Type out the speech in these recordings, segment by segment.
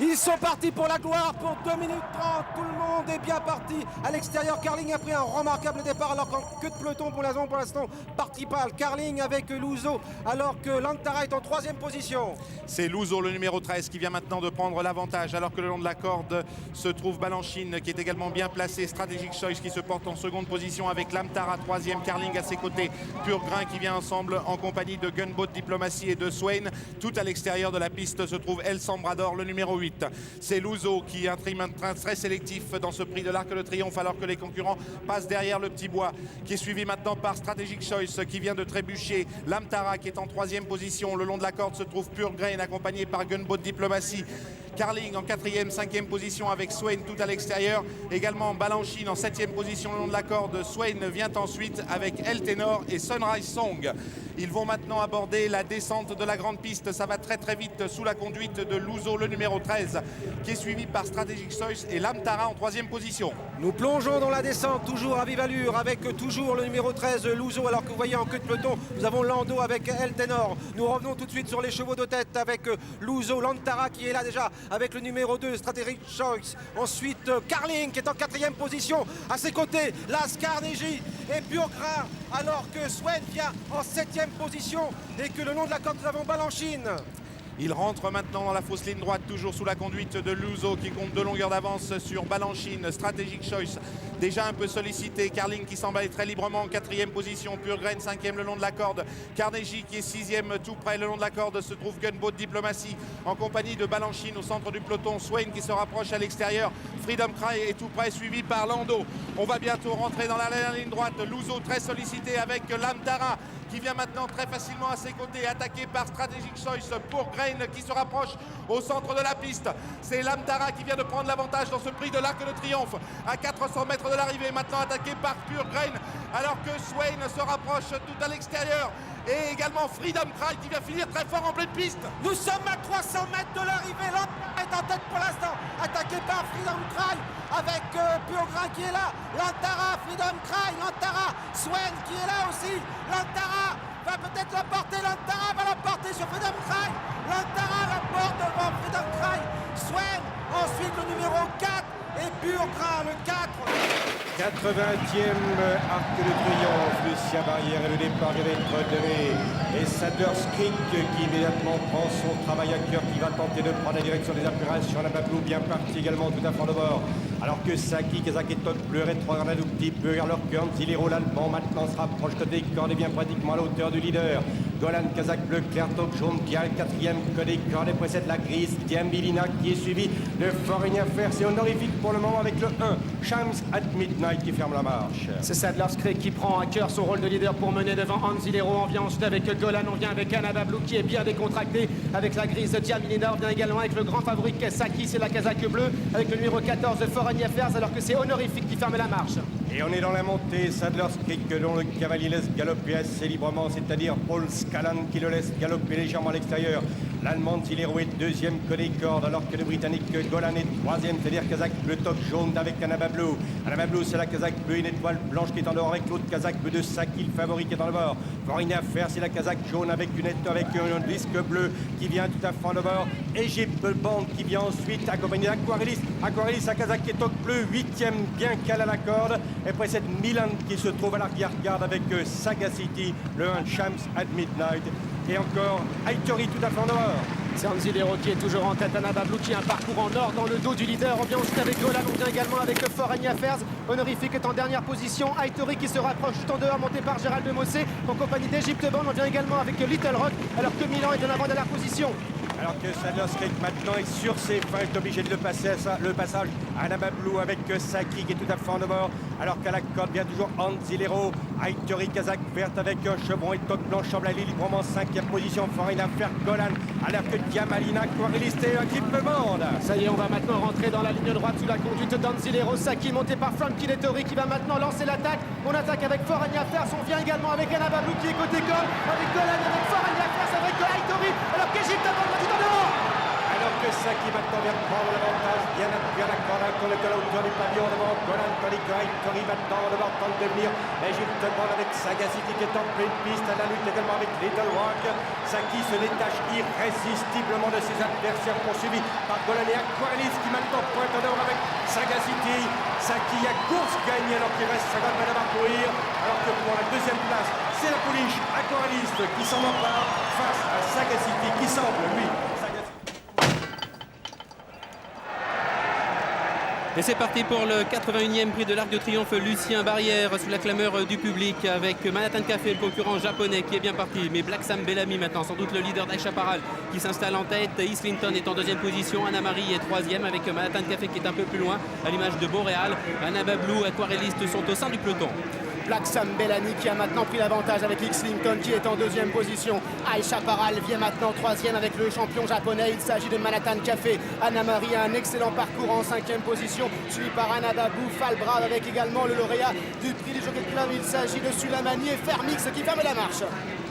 Ils sont partis pour la gloire pour 2 minutes 30. Tout le monde est bien parti. À l'extérieur, Carling a pris un remarquable départ alors qu'en queue de peloton pour l'instant parti pâle. Carling avec Luzo alors que Lantara est en 3e position. C'est Luzo, le numéro 13, qui vient maintenant de prendre l'avantage alors que le long de la corde se trouve Balanchine qui est également bien placé. Strategic Choice qui se porte en 2e position avec Lantara 3e, Carling à ses côtés. Pur Grain qui vient ensemble en compagnie de Gunboat Diplomacy et de Swain. Tout à l'extérieur de la piste se trouve El Sambrador, le numéro 8. C'est Luzo qui imprime un train très sélectif dans ce prix de l'Arc de Triomphe alors que les concurrents passent derrière le petit bois qui est suivi maintenant par Strategic Choice qui vient de trébucher. Lantara qui est en 3e position. Le long de la corde se trouve Pur Grain accompagné par Gunboat Diplomacy. Carling en 4e, 5e position avec Swain tout à l'extérieur. Également Balanchine en 7e position le long de la corde. Swain vient ensuite avec El Tenor et Sunrise Song. Ils vont maintenant aborder la descente de la grande piste. Ça va très très vite sous la conduite de Luzo, le numéro 13, qui est suivi par Strategic Choice et Lantara en 3e position. Nous plongeons dans la descente, toujours à vive allure, avec toujours le numéro 13, Luzo, alors que vous voyez en queue de peloton, nous avons Lando avec El Tenor. Nous revenons tout de suite sur les chevaux de tête avec Luzo, Lantara qui est là déjà, avec le numéro 2, Strategic Choice. Ensuite, Carling qui est en 4e position. À ses côtés, Las Carnegie et Pur Grain, alors que Swain vient en 7e position et que le long de la corde, nous avons Balanchine. Il rentre maintenant dans la fausse ligne droite, toujours sous la conduite de Luzo qui compte 2 longueurs d'avance sur Balanchine. Strategic Choice déjà un peu sollicité. Carling qui s'emballe très librement en 4e position. Pur Grain 5e le long de la corde. Carnegie qui est 6e tout près le long de la corde. Se trouve Gunboat Diplomacy en compagnie de Balanchine au centre du peloton. Swain qui se rapproche à l'extérieur. Freedom Cry est tout près suivi par Lando. On va bientôt rentrer dans la ligne droite. Luzo très sollicité avec Lantara qui vient maintenant très facilement à ses côtés, attaqué par Strategic Choice pour Grain qui se rapproche au centre de la piste. C'est Lantara qui vient de prendre l'avantage dans ce prix de l'Arc de Triomphe à 400 mètres de l'arrivée, maintenant attaqué par Pur Grain alors que Swain se rapproche tout à l'extérieur et également Freedom Cry qui vient finir très fort en pleine piste. Nous sommes à 300 mètres de l'arrivée, Lantara est en tête pour l'instant, attaqué par Freedom Cry avec Pur Grain qui est là, Lantara, Freedom Cry, Lantara, Swain qui est là aussi, Lantara va peut-être l'emporter, Lantara va l'emporter sur Freedom Cry, Lantara l'emporte devant Freedom Cry, Swain, ensuite le numéro 4 et Pur Grain le 4. 80e Arc de Triomphe, Lucien Barrière et le départ vient d'être donné. Et Sanders Creek qui immédiatement prend son travail à cœur, qui va tenter de prendre la direction des opérations. La Bablou bien parti également tout à fond de bord. Alors que Saki, Kazak et Todd Bleu rétrograde un tout petit peu. Alors que Anzilero, l'Allemand, maintenant se rapproche côté corde et bien pratiquement à la hauteur du leader. Golan, Kazak Bleu, Claire Top Jaune qui a le 4e côté corde et précède la grise. Diambilina qui est suivi de Foreign Affairs. C'est honorifique pour le moment avec le 1, Shams at Midnight qui ferme la marche. C'est Sadler's Creek qui prend à cœur son rôle de leader pour mener devant Anzilero. On vient ensuite avec Golan, on vient avec Anna Bablou qui est bien décontracté avec la grise de Diamilina. On vient également avec le grand favori Saki, c'est la casaque bleue avec le numéro 14 de Foreign Affairs alors que c'est honorifique qui ferme la marche. Et on est dans la montée, Sadler's Creek dont le cavalier laisse galoper assez librement, c'est-à-dire Paul Scalan qui le laisse galoper légèrement à l'extérieur. L'Allemand Zilero est 2e côté corde alors que le Britannique Golan est 3e, c'est-à-dire Kazakh bleu top jaune avec Anna Bablou. Anna Bablou c'est la Kazakh bleu, une étoile blanche qui est en dehors avec l'autre Kazakh bleu de Saki, le favori qui est dans le bord. Foreign Affairs c'est la Kazakh jaune avec un disque bleu qui vient tout à fond de bord. Egypt Band qui vient ensuite accompagné d'Aquarellis. Aquarellis la Kazakh qui est toc bleu, 8e bien calé à la corde. Et précède Milan qui se trouve à l'arrière-garde avec Sagacity, le 1 Shams at Midnight. Et encore Aitori tout à fait en dehors. C'est Anzilero qui est toujours en tête. Anna Bablou qui a un parcours en or dans le dos du leader. On vient ensuite avec Golan, on vient également avec Foreign Affairs. Honorifique est en dernière position. Aitori qui se rapproche tout en dehors, monté par Gérald de Mossé en compagnie d'Egypte Band. On vient également avec Little Rock alors que Milan est en avant-dernière position. Alors que Sadler's Creek maintenant est sur ses fins, est obligé de le passage à Anna Bablou avec Saki qui est tout à fait en bord. Alors qu'à la corde vient toujours Anzilero, Aitori Kazakh verte avec un chevron et toque blanche en blali, librement 5e position. Foreign Affairs Golan, alors que Diamalina, Quarelis et équipe bande. Ça y est, on va maintenant rentrer dans la ligne droite sous la conduite d'Anzilero. Saki monté par Frankie Lettori qui va maintenant lancer l'attaque. On attaque avec Foreign Affairs, on vient également avec Anna Bablou qui est côté corde, avec Golan, avec Foreign Affairs, avec Aitori, alors qu'Egypte Band va tout en dehors. Alors que qui maintenant vient prendre l'avantage. Bien appuyé à la corde contre la hauteur du pavillon devant Golan Tonico. Aitori maintenant devant tente de venir. Mais Gilles Tebron avec Sagacity qui est en pleine piste. À la lutte également avec Little Rock. Saki se détache irrésistiblement de ses adversaires poursuivis par Golan et Aquarelis qui maintenant pointe en dehors avec Sagacity. Saki a course gagnée alors qu'il reste 50 mètres à parcourir. Alors que pour la deuxième place, c'est la pouliche Aquarelis qui s'en empare face à Sagacity qui semble, lui, Et c'est parti pour le 81e prix de l'Arc de Triomphe Lucien Barrière sous la clameur du public avec Manhattan Café, le concurrent japonais qui est bien parti. Mais Black Sam Bellamy maintenant, sans doute le leader d'Aïe Chaparral qui s'installe en tête. Islington est en deuxième position. Anna Marie est troisième avec Manhattan Café qui est un peu plus loin à l'image de Boréal. Anna Bablou, aquarelliste sont au sein du peloton. Black Sam Bellamy qui a maintenant pris l'avantage avec Islington qui est en deuxième position. Aïe Chaparral vient maintenant troisième avec le champion japonais. Il s'agit de Manhattan Café. Anna Marie a un excellent parcours en cinquième position, suivi par Anna Babou, Falbrave avec également le lauréat du prix du Jockey Club. Il s'agit de Sulamani et Fermix qui ferme la marche.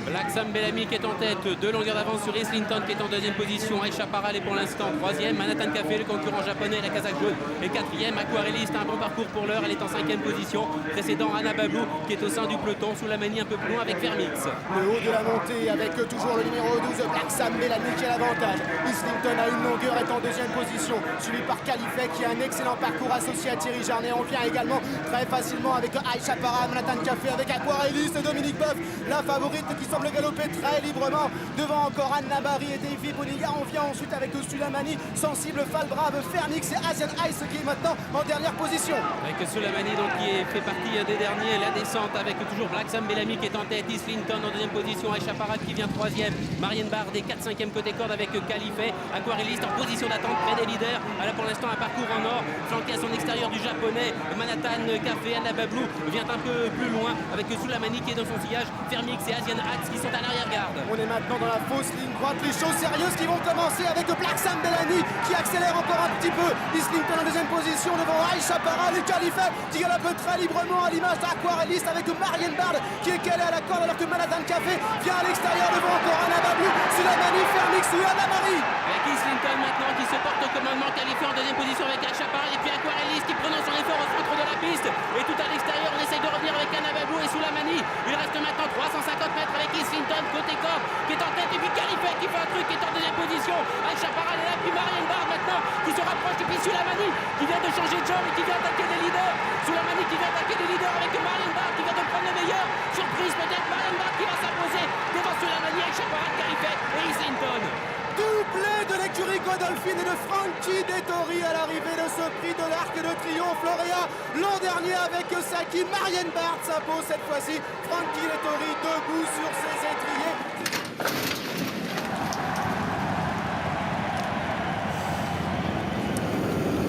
Black Sam Bellamy qui est en tête, 2 longueurs d'avance sur Islington qui est en deuxième position. Aïe Chaparral est pour l'instant troisième. Manhattan Café, le concurrent japonais, la casaque jaune, est quatrième. Aquarelliste, un bon parcours pour l'heure, elle est en cinquième position. Précédant Anna Babou qui est au sein du peloton, sous la manie un peu plus loin avec Fermix. Le haut de la montée avec toujours le numéro 12, Black Sam Bellamy qui a l'avantage. Islington a une longueur, est en deuxième position, suivi par Califet qui a un excellent parcours associé à Thierry Jarnet. On vient également très facilement avec Aïe Chaparral, Manhattan Café avec Aquarelliste et Dominique Boeuf, la favorite qui semble galoper très librement. Devant encore Anna Barry et Davy Boniga. On vient ensuite avec Sulamani, Sensible, Falbrave, Fermix et Asian Ice qui est maintenant en dernière position. Avec Sulamani donc qui fait partie des derniers, la descente avec toujours Black Sam Bellamy qui est en tête, Islington en deuxième position, Aïe Chaparral qui vient troisième, Marianne Bard des 4-5e côté corde avec Califet, Aquarelliste en position d'attente près des leaders. Elle a pour l'instant un parcours en or, flanqué à son extérieur du japonais. Manhattan Café, Anna Bablou vient un peu plus loin avec Sulamani qui est dans son sillage, Fermix et Asian Axe qui sont à l'arrière-garde. On est maintenant dans la fausse ligne droite, les choses sérieuses qui vont commencer avec Black Sam Bellamy qui accélère encore un petit peu. Islington en deuxième position devant Aïe Chaparral et Califet qui galope très librement à l'image d'Aquarelliste avec Marianne Bard qui est calée à la corde alors que Manhattan Café vient à l'extérieur devant encore Anna Bablou, Sulamani, Fermix ou Anna Marie. Avec Islington maintenant qui se porte au commandement, Califet en deuxième position avec Aïe Chaparral et puis Aquarelliste qui prenant son effort au centre de la piste. Et tout à l'extérieur on essaye de revenir avec Anna Bablou et Sulamani. Il reste maintenant 350 mètres avec Islington côté corde qui est en tête et puis Califet qui fait un truc qui est en deuxième position. Aïe Chaparral est là puis Marianne Bard maintenant qui se rapproche et puis Sulamani qui vient de changer de jambe et qui vient attaquer les leaders. Sulamani qui vient attaquer les leaders avec Marianne Bard qui vient de prendre le meilleur. Surprise peut-être, Marianne Bard qui va s'imposer devant Sulamani, Aïe Chaparral, Califet et Islington. Doublé de l'écurie Godolphin et de Frankie Dettori à l'arrivée de ce prix de l'Arc de Triomphe lauréat l'an dernier avec Saki. Marianne Bard s'impose cette fois-ci. Frankie Dettori debout sur ses étriers.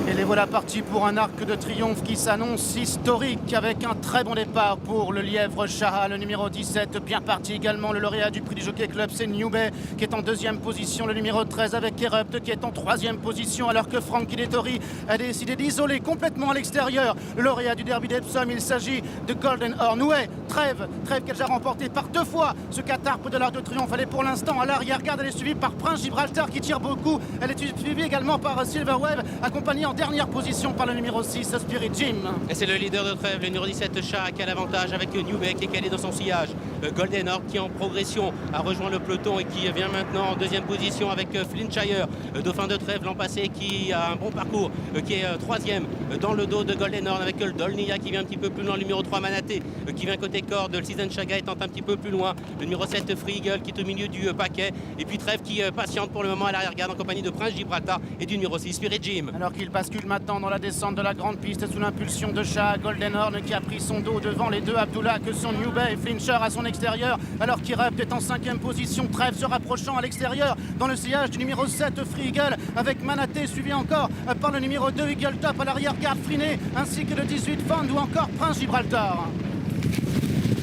Et les voilà partis pour un arc de triomphe qui s'annonce historique avec un très bon départ pour le Lièvre Chaha, le numéro 17. Bien parti également le lauréat du prix du Jockey Club, c'est New Bay qui est en deuxième position. Le numéro 13 avec Erupt qui est en troisième position alors que Frankie Dettori a décidé d'isoler complètement à l'extérieur le lauréat du Derby d'Epsom. Il s'agit de Golden Horn. Ouais, Trèves qui a déjà remporté par 2 fois ce catarpe de l'Arc de Triomphe. Elle est pour l'instant à l'arrière-garde, elle est suivie par Prince Gibraltar qui tire beaucoup. Elle est suivie également par Silver Wave, accompagnée en dernière position par le numéro 6, Spirit Jim. Et c'est le leader de Trèves, le numéro 17, Shah, qui a l'avantage avec New Bay qui est calé dans son sillage. Golden Orb qui en progression a rejoint le peloton et qui vient maintenant en deuxième position avec Flintshire, dauphin de Trèves l'an passé, qui a un bon parcours, qui est troisième dans le dos de Golden Horn avec le Dolnia qui vient un petit peu plus loin, le numéro 3 Manaté qui vient côté corde, le Season Chaga étant un petit peu plus loin, le numéro 7 Free Eagle qui est au milieu du paquet, et puis Trèves qui patiente pour le moment à l'arrière-garde en compagnie de Prince Gibraltar et du numéro 6 Spirit Jim. Alors qu'il bascule maintenant dans la descente de la grande piste sous l'impulsion de Shah, Golden Horn qui a pris son dos devant les deux Abdullah que sont New Bay et Flincher à son extérieur, alors qu'Irupt est en cinquième position. Trèves se rapprochant à l'extérieur dans le sillage du numéro 7 Free Eagle avec Manaté suivi encore par le numéro 2 Eagle Top à l'arrière-garde Friné ainsi que le 18 Fond ou encore Prince Gibraltar.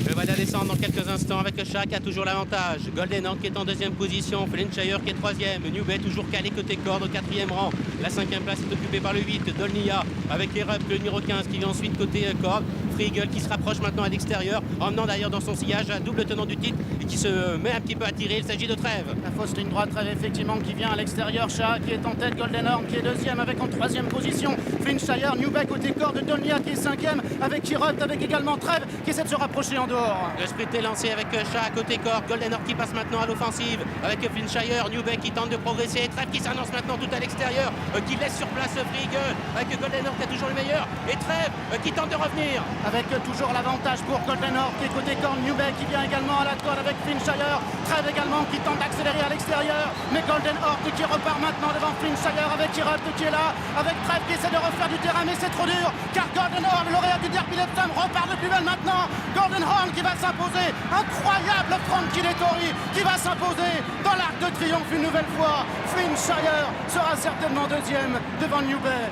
Le voilà descendre dans quelques instants avec Shah qui a toujours l'avantage. Golden Horn qui est en deuxième position, Flintshire qui est troisième, New Bay toujours calé côté corde au quatrième rang. La cinquième place est occupée par le 8 Dolnia avec Erupt, le numéro 15 qui vient ensuite côté corde. Free Eagle qui se rapproche maintenant à l'extérieur, emmenant d'ailleurs dans son sillage un double tenant du titre et qui se met un petit peu à tirer. Il s'agit de Trèves. La fausse ligne droite, Trèves effectivement qui vient à l'extérieur. Shah qui est en tête, Golden Horn qui est deuxième avec en troisième position Flintshire, Newbeck côté corde, Dolnia qui est cinquième avec Kirot, avec également Trèves qui essaie de se rapprocher en dehors. Le sprint est lancé avec Shah à côté corde, Golden Horn qui passe maintenant à l'offensive avec Flintshire, Newbeck qui tente de progresser, Trèves qui s'annonce maintenant tout à l'extérieur, qui laisse sur place Free Eagle avec Golden Horn qui est toujours le meilleur et Trèves qui tente de revenir. Avec toujours l'avantage pour Golden Horn qui est côté corde, Newbeck qui vient également à la corde avec Flintshire, Trèves également qui tente d'accélérer à l'extérieur, mais Golden Horn qui repart maintenant devant Flintshire avec Kirot qui est là, avec Trèves qui essaie de refaire du terrain, mais c'est trop dur car Golden Horn, lauréat du Derby Lepton, repart de plus belle maintenant. Golden Horn qui va s'imposer, incroyable Frankie Dettori qui va s'imposer dans l'arc de triomphe une nouvelle fois. Flintshire sera certainement deuxième devant Newbeck.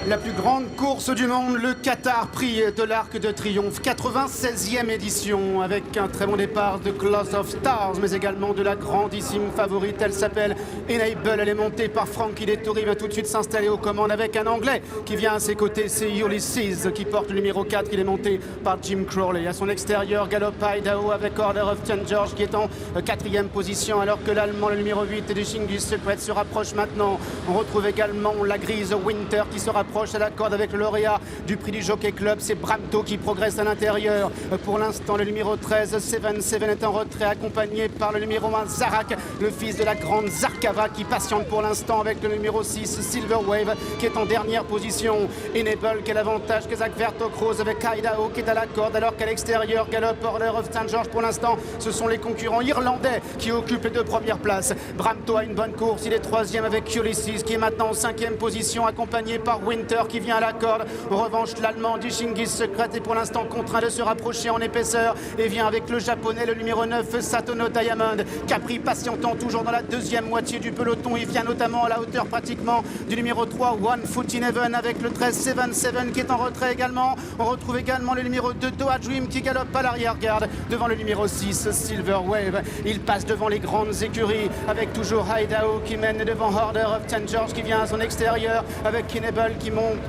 La plus grande course du monde, le Qatar Prix de l'Arc de Triomphe, 96e édition, avec un très bon départ de Cloth of Stars, mais également de la grandissime favorite. Elle s'appelle Enable, elle est montée par Frankie Dettori, va tout de suite s'installer aux commandes avec un Anglais qui vient à ses côtés, c'est Ulysses qui porte le numéro 4, il est monté par Jim Crowley. À son extérieur, Galop Idaho avec Order of St. George qui est en 4e position, alors que l'Allemand, le numéro 8 de Shingus Secret se rapproche maintenant. On retrouve également la grise Winter qui se rapproche à la corde avec le lauréat du prix du Jockey Club, c'est Bramto qui progresse à l'intérieur. Pour l'instant, le numéro 13, 7-7 est en retrait, accompagné par le numéro 1, Zarak, le fils de la grande Zarkava qui patiente pour l'instant avec le numéro 6, Silver Wave, qui est en dernière position. Enable qui a l'avantage que Zach Vertocross avec Idaho qui est à la corde, alors qu'à l'extérieur, Galop Order of St. George. Pour l'instant, ce sont les concurrents irlandais qui occupent les deux premières places. Bramto a une bonne course, il est troisième avec Ulysses qui est maintenant en 5e position, accompagné par Winter qui vient à la corde. En revanche, l'Allemand du Shingus Secret est pour l'instant contraint de se rapprocher en épaisseur et vient avec le Japonais, le numéro 9, Satono Diamond. Capri patientant toujours dans la deuxième moitié du peloton. Il vient notamment à la hauteur pratiquement du numéro 3, One Foot in Heaven, avec le 13, 7-7 qui est en retrait également. On retrouve également le numéro 2, Doha Dream qui galope à l'arrière-garde devant le numéro 6, Silver Wave. Il passe devant les grandes écuries avec toujours Idaho qui mène devant Order of St. George qui vient à son extérieur avec Enable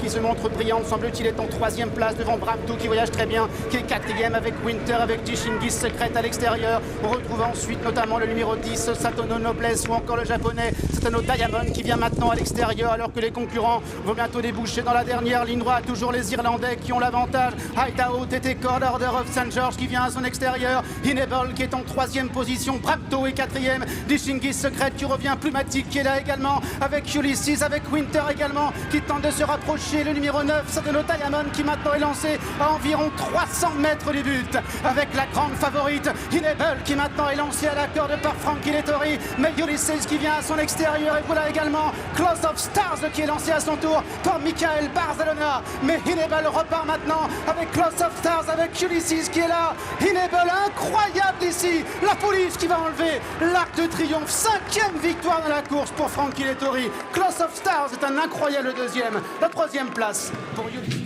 qui se montre brillant, semble-t-il, est en 3e place devant Bramto qui voyage très bien, qui est 4e avec Winter, avec Shingus Secret à l'extérieur. On retrouve ensuite notamment le numéro 10, Satono Noblesse, ou encore le japonais Satono Diamond qui vient maintenant à l'extérieur, alors que les concurrents vont bientôt déboucher dans la dernière ligne droite. Toujours les Irlandais qui ont l'avantage. Idaho, TT Cord, Order of St. George qui vient à son extérieur. Enable qui est en 3e position. Bramto est 4e. Shingus Secret qui revient plumatique, qui est là également avec Ulysses, avec Winter également qui tente de se rapprocher. Le numéro 9, Satono Diamond qui maintenant est lancé à environ 300 mètres du but avec la grande favorite Enable qui maintenant est lancé à la corde par Frankie Dettori, mais Ulysses qui vient à son extérieur. Et voilà également Cloth of Stars qui est lancé à son tour par Michael Barzalona, mais Enable repart maintenant avec Cloth of Stars, avec Ulysses qui est là. Enable incroyable ici, la police qui va enlever l'Arc de Triomphe, 5e victoire dans la course pour Frankie Dettori. Cloth of Stars est un incroyable deuxième, la 3e place pour Ulysses.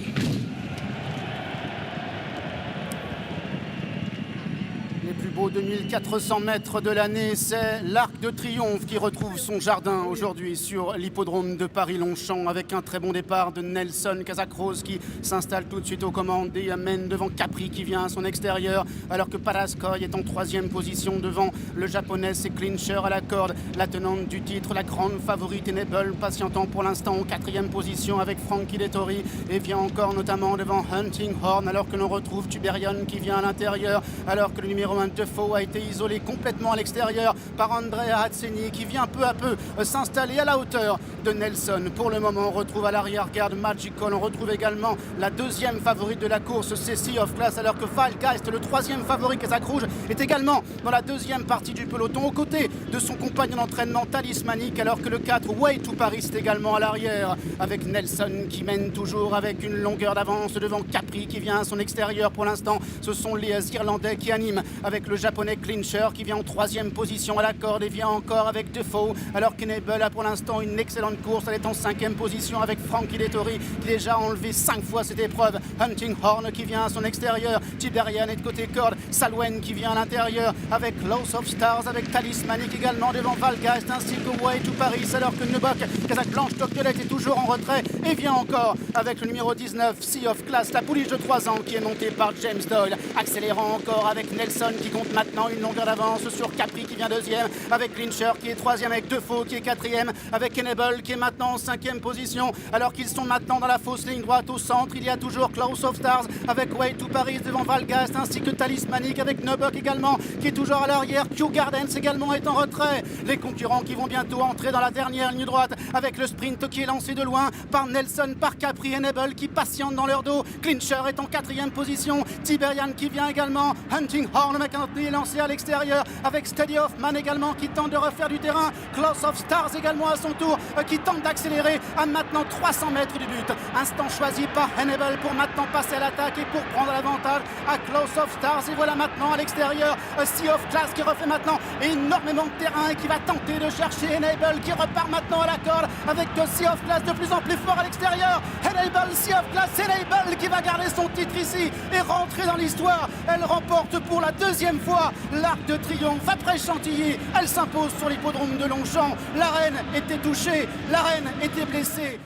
Les plus beaux 2400 mètres de l'année, c'est l'Arc de Triomphe qui retrouve son jardin aujourd'hui sur l'hippodrome de Paris-Longchamp avec un très bon départ de Nelson Casacruz qui s'installe tout de suite aux commandes et amène devant Capri qui vient à son extérieur, alors que Paraskoy est en 3e position devant le japonais, c'est Clincher à la corde, la tenante du titre, la grande favorite Enable patientant pour l'instant en 4e position avec Frankie Dettori, et vient encore notamment devant Hunting Horn, alors que l'on retrouve Tuberion qui vient à l'intérieur, alors que le numéro 1 Defoe a été isolé complètement à l'extérieur par Andrea Hazzeni qui vient peu à peu s'installer à la hauteur de Nelson. Pour le moment, on retrouve à l'arrière-garde Magical, on retrouve également la 2e favorite de la course, Ceci of Class, alors que Valgeist, le 3e favori Casacruz, est également dans la 2e partie du peloton aux côtés de son compagnon d'entraînement Talismanic, alors que le 4 Way to Paris est également à l'arrière avec Nelson qui mène toujours avec une longueur d'avance devant Capri qui vient à son extérieur. Pour l'instant, ce sont les Irlandais qui animent avec le le japonais Clincher qui vient en 3e position à la corde et vient encore avec Defoe, alors qu'Enable a pour l'instant une excellente course. Elle est en 5e position avec Frankie Dettori qui déjà a enlevé 5 fois cette épreuve. Hunting Horn qui vient à son extérieur, Tiberian est de côté corde, Salwen qui vient à l'intérieur avec Loss of Stars, avec Talismanic également devant Valgeist ainsi que Way to Paris, alors que Nebok, Kazakh Blanche Tocquelette est toujours en retrait et vient encore avec le numéro 19, Sea of Class, la pouliche de 3 ans qui est montée par James Doyle, accélérant encore avec Nelson qui compte maintenant une longueur d'avance sur Capri qui vient 2e, avec Clincher qui est 3e, avec Defoe qui est 4e, avec Enable qui est maintenant en 5e position, alors qu'ils sont maintenant dans la fausse ligne droite au centre. Il y a toujours Klaus of Stars avec Way to Paris devant Valgeist ainsi que Talismanic avec Nebok également qui est toujours à l'arrière. Kew Gardens également est en retrait. Les concurrents qui vont bientôt entrer dans la dernière ligne droite avec le sprint qui est lancé de loin par Nelson, par Capri, Enable qui patiente dans leur dos. Clincher est en 4e position, Tiberian qui vient également, Hunting Horn McCartney est lancé à l'extérieur avec Steady Hoffman également qui tente de refaire du terrain. Klaus of Stars également à son tour qui tente d'accélérer à maintenant 300 mètres du but. Instant choisi par Enable pour maintenant passer à l'attaque et pour prendre l'avantage à Klaus of Stars. Et voilà maintenant à l'extérieur Sea of Class qui refait maintenant énormément de terrain et qui va tenter de chercher Enable qui repart maintenant à la corde avec Sea of Class de plus en plus fort à l'extérieur. Enable, Sea of Class, Enable qui va garder son titre ici et rentrer dans l'histoire. Elle remporte pour la 2e fois l'Arc de Triomphe après Chantilly. Elle s'impose sur l'hippodrome de Longchamp. La reine était touchée, la reine était blessée.